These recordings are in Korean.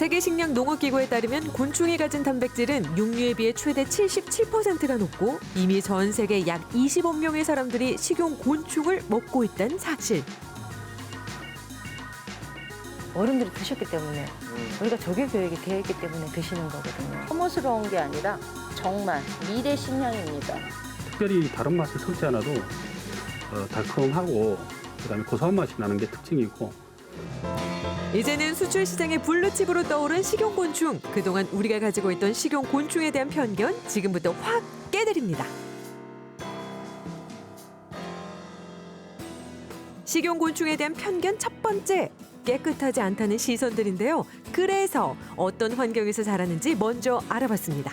세계식량농업기구에 따르면 곤충이 가진 단백질은 육류에 비해 최대 77%가 높고 이미 전 세계 약 20억 명의 사람들이 식용 곤충을 먹고 있다는 사실. 어른들이 드셨기 때문에 우리가 조기 교육이 되어 있기 때문에 드시는 거거든요. 혐오스러운 게 아니라 정말 미래 식량입니다. 특별히 다른 맛을 섞지 않아도 달콤하고 그다음에 고소한 맛이 나는 게 특징이고 이제는 수출 시장의 블루칩으로 떠오른 식용곤충. 그동안 우리가 가지고 있던 식용곤충에 대한 편견 지금부터 확 깨드립니다. 식용곤충에 대한 편견 첫 번째. 깨끗하지 않다는 시선들인데요. 그래서 어떤 환경에서 자라는지 먼저 알아봤습니다.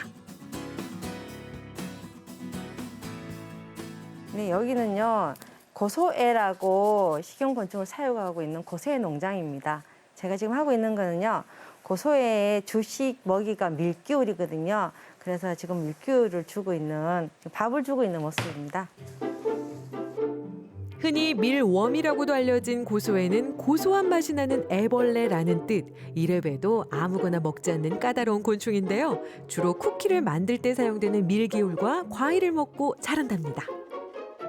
네, 여기는요. 고소애라고 식용곤충을 사육하고 있는 고소애 농장입니다. 제가 지금 하고 있는 거는요. 고소애의 주식 먹이가 밀기울이거든요. 그래서 지금 밀기울을 주고 있는, 밥을 주고 있는 모습입니다. 흔히 밀웜이라고도 알려진 고소에는 고소한 맛이 나는 애벌레라는 뜻. 이래봬도 아무거나 먹지 않는 까다로운 곤충인데요. 주로 쿠키를 만들 때 사용되는 밀기울과 과일을 먹고 자란답니다.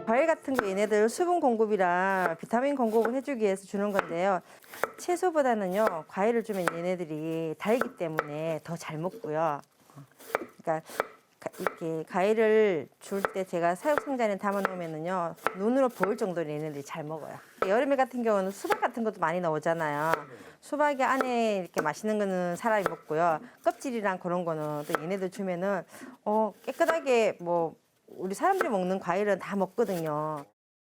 과일 같은 거 얘네들 수분 공급이랑 비타민 공급을 해주기 위해서 주는 건데요. 채소보다는요, 과일을 주면 얘네들이 달기 때문에 더 잘 먹고요. 그러니까 이렇게 과일을 줄 때 제가 사육 상자에 담아 놓으면은요, 눈으로 보일 정도로 얘네들이 잘 먹어요. 여름에 같은 경우는 수박 같은 것도 많이 나오잖아요. 수박이 안에 이렇게 맛있는 거는 사람이 먹고요. 껍질이랑 그런 거는 또 얘네들 주면은 깨끗하게 뭐 우리 사람들이 먹는 과일은 다 먹거든요.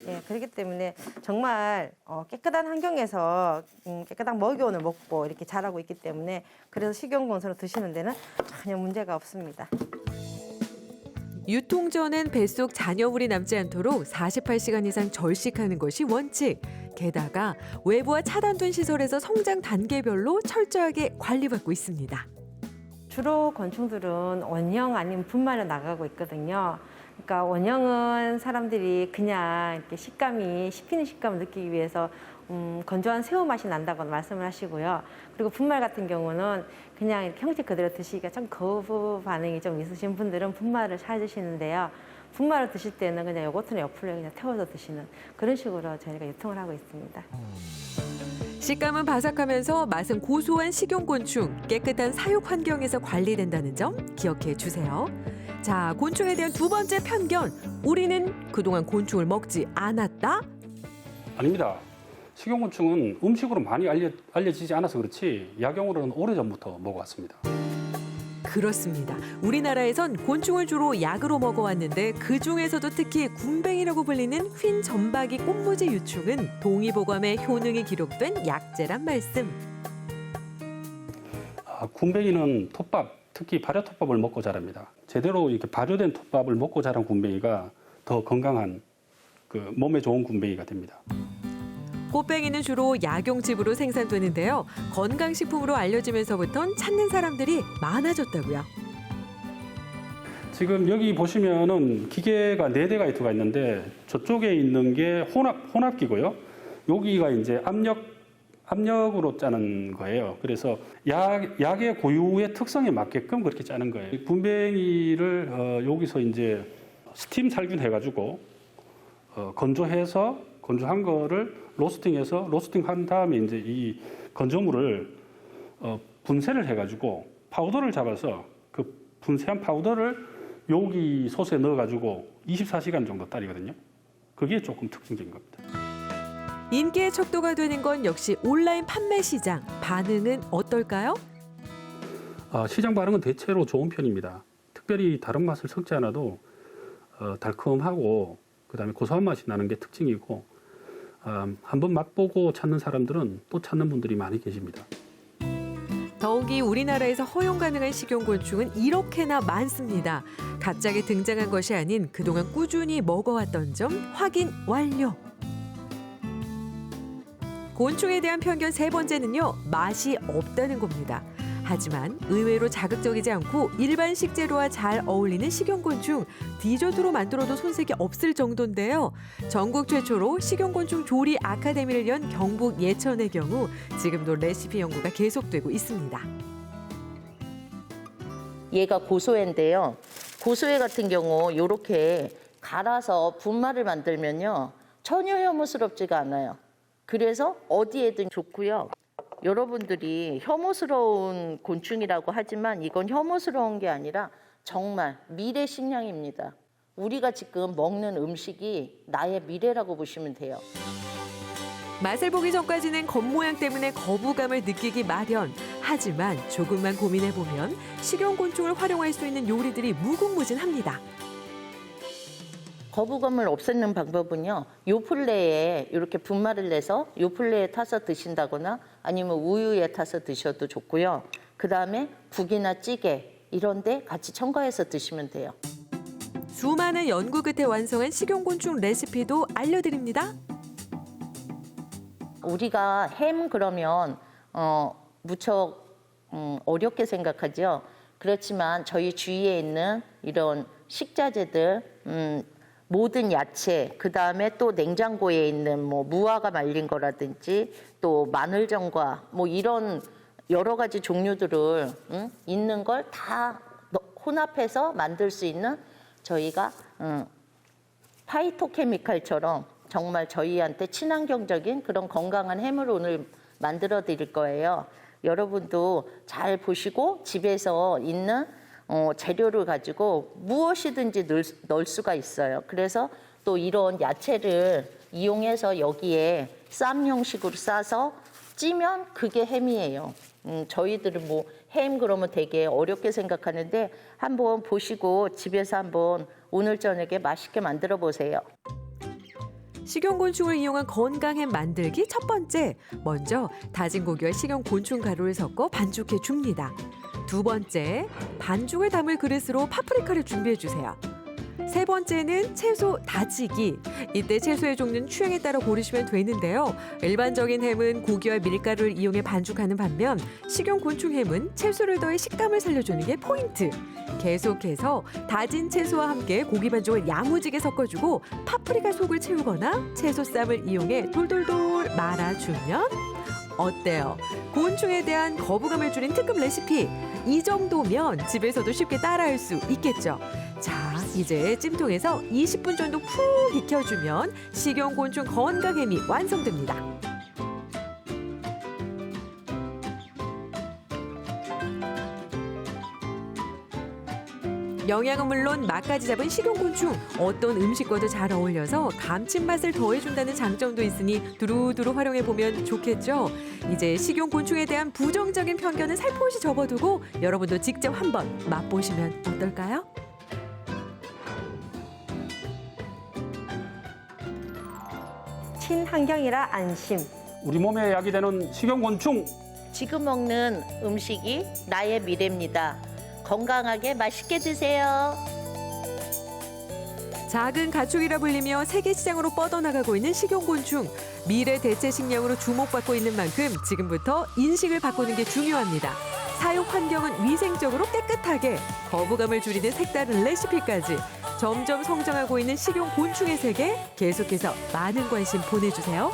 예, 그렇기 때문에 정말 깨끗한 환경에서 깨끗한 먹이원을 먹고 이렇게 자라고 있기 때문에 그래서 식용곤충으로 드시는 데는 전혀 문제가 없습니다. 유통 전엔 뱃속 잔여물이 남지 않도록 48시간 이상 절식하는 것이 원칙. 게다가 외부와 차단된 시설에서 성장 단계별로 철저하게 관리받고 있습니다. 주로 곤충들은 원형 아니면 분말로 나가고 있거든요. 그러니까 원형은 사람들이 그냥 이렇게 씹히는 식감을 느끼기 위해서 건조한 새우 맛이 난다고 말씀을 하시고요. 그리고 분말 같은 경우는 그냥 이렇게 형식 그대로 드시기가 좀 거부 반응이 좀 있으신 분들은 분말을 찾으시는데요. 분말을 드실 때는 그냥 요거트나 옆으로 그냥 태워서 드시는 그런 식으로 저희가 유통을 하고 있습니다. 식감은 바삭하면서 맛은 고소한 식용곤충. 깨끗한 사육 환경에서 관리된다는 점 기억해 주세요. 자, 곤충에 대한 두 번째 편견. 우리는 그동안 곤충을 먹지 않았다? 아닙니다. 식용곤충은 음식으로 많이 알려지지 않아서 그렇지 약용으로는 오래전부터 먹어왔습니다. 그렇습니다. 우리나라에선 곤충을 주로 약으로 먹어왔는데 그중에서도 특히 군뱅이라고 불리는 휜 점박이 꽃무지 유충은 동의보감의 효능이 기록된 약재란 말씀. 군뱅이는 톱밥, 특히 발효톱밥을 먹고 자랍니다. 제대로 이렇게 발효된 톱밥을 먹고 자란 군뱅이가 더 건강한 몸에 좋은 군뱅이가 됩니다. 꽃뱅이는 주로 약용집으로 생산되는데요. 건강식품으로 알려지면서부터는 찾는 사람들이 많아졌다고요. 지금 여기 보시면은 기계가 4대가 들어가 있는데 저쪽에 있는 게 혼합기고요. 여기가 이제 압력으로 짜는 거예요. 그래서 약의 고유의 특성에 맞게끔 그렇게 짜는 거예요. 군뱅이를 여기서 이제 스팀 살균 해가지고 건조한 거를 로스팅한 다음에 이제 이 건조물을 분쇄를 해가지고 파우더를 잡아서 그 분쇄한 파우더를 여기 솥에 넣어가지고 24시간 정도 따리거든요. 그게 조금 특징적인 겁니다. 인기의 척도가 되는 건 역시 온라인 판매 시장. 반응은 어떨까요? 시장 반응은 대체로 좋은 편입니다. 특별히 다른 맛을 섞지 않아도 달콤하고 그다음에 고소한 맛이 나는 게 특징이고 한번 맛보고 찾는 사람들은 또 찾는 분들이 많이 계십니다. 더욱이 우리나라에서 허용 가능한 식용곤충은 이렇게나 많습니다. 갑자기 등장한 것이 아닌 그동안 꾸준히 먹어왔던 점 확인 완료. 곤충에 대한 편견 세 번째는요, 맛이 없다는 겁니다. 하지만 의외로 자극적이지 않고 일반 식재료와 잘 어울리는 식용곤충, 디저트로 만들어도 손색이 없을 정도인데요. 전국 최초로 식용곤충 조리 아카데미를 연 경북 예천의 경우 지금도 레시피 연구가 계속되고 있습니다. 얘가 고소해인데요. 고소해 같은 경우 이렇게 갈아서 분말을 만들면요. 전혀 혐오스럽지가 않아요. 그래서 어디에든 좋고요. 여러분들이 혐오스러운 곤충이라고 하지만 이건 혐오스러운 게 아니라 정말 미래 식량입니다. 우리가 지금 먹는 음식이 나의 미래라고 보시면 돼요. 맛을 보기 전까지는 겉모양 때문에 거부감을 느끼기 마련. 하지만 조금만 고민해보면 식용곤충을 활용할 수 있는 요리들이 무궁무진합니다. 거부감을 없애는 방법은요. 요플레에 이렇게 분말을 내서 요플레에 타서 드신다거나 아니면 우유에 타서 드셔도 좋고요. 그다음에 국이나 찌개 이런 데 같이 첨가해서 드시면 돼요. 수많은 연구 끝에 완성한 식용곤충 레시피도 알려드립니다. 우리가 햄 그러면 무척 어렵게 생각하죠. 그렇지만 저희 주위에 있는 이런 식자재들, 모든 야채, 그 다음에 또 냉장고에 있는 뭐 무화과 말린 거라든지 또 마늘전과 뭐 이런 여러 가지 종류들을 있는 걸 다 혼합해서 만들 수 있는 저희가 파이토케미칼처럼 정말 저희한테 친환경적인 그런 건강한 햄을 오늘 만들어 드릴 거예요. 여러분도 잘 보시고 집에서 있는 재료를 가지고 무엇이든지 넣을 수가 있어요. 그래서 또 이런 야채를 이용해서 여기에 쌈 형식으로 싸서 찌면 그게 햄이에요. 저희들은 뭐 햄 그러면 되게 어렵게 생각하는데 한번 보시고 집에서 한번 오늘 저녁에 맛있게 만들어 보세요. 식용곤충을 이용한 건강햄 만들기 첫 번째. 먼저 다진 고기와 식용곤충 가루를 섞어 반죽해 줍니다. 두 번째, 반죽을 담을 그릇으로 파프리카를 준비해 주세요. 세 번째는 채소 다지기. 이때 채소의 종류는 취향에 따라 고르시면 되는데요. 일반적인 햄은 고기와 밀가루를 이용해 반죽하는 반면 식용곤충 햄은 채소를 더해 식감을 살려주는 게 포인트. 계속해서 다진 채소와 함께 고기 반죽을 야무지게 섞어주고 파프리카 속을 채우거나 채소 쌈을 이용해 돌돌돌 말아주면 어때요? 곤충에 대한 거부감을 줄인 특급 레시피. 이 정도면 집에서도 쉽게 따라할 수 있겠죠. 자, 이제 찜통에서 20분 정도 푹 익혀주면 식용곤충 건강햄이 완성됩니다. 영양은 물론 맛까지 잡은 식용곤충, 어떤 음식과도 잘 어울려서 감칠맛을 더해준다는 장점도 있으니 두루두루 활용해보면 좋겠죠. 이제 식용곤충에 대한 부정적인 편견은 살포시 접어두고 여러분도 직접 한번 맛보시면 어떨까요? 친환경이라 안심. 우리 몸에 약이 되는 식용곤충. 지금 먹는 음식이 나의 미래입니다. 건강하게 맛있게 드세요. 작은 가축이라 불리며 세계 시장으로 뻗어나가고 있는 식용곤충. 미래 대체 식량으로 주목받고 있는 만큼 지금부터 인식을 바꾸는 게 중요합니다. 사육 환경은 위생적으로 깨끗하게, 거부감을 줄이는 색다른 레시피까지 점점 성장하고 있는 식용곤충의 세계, 계속해서 많은 관심 보내주세요.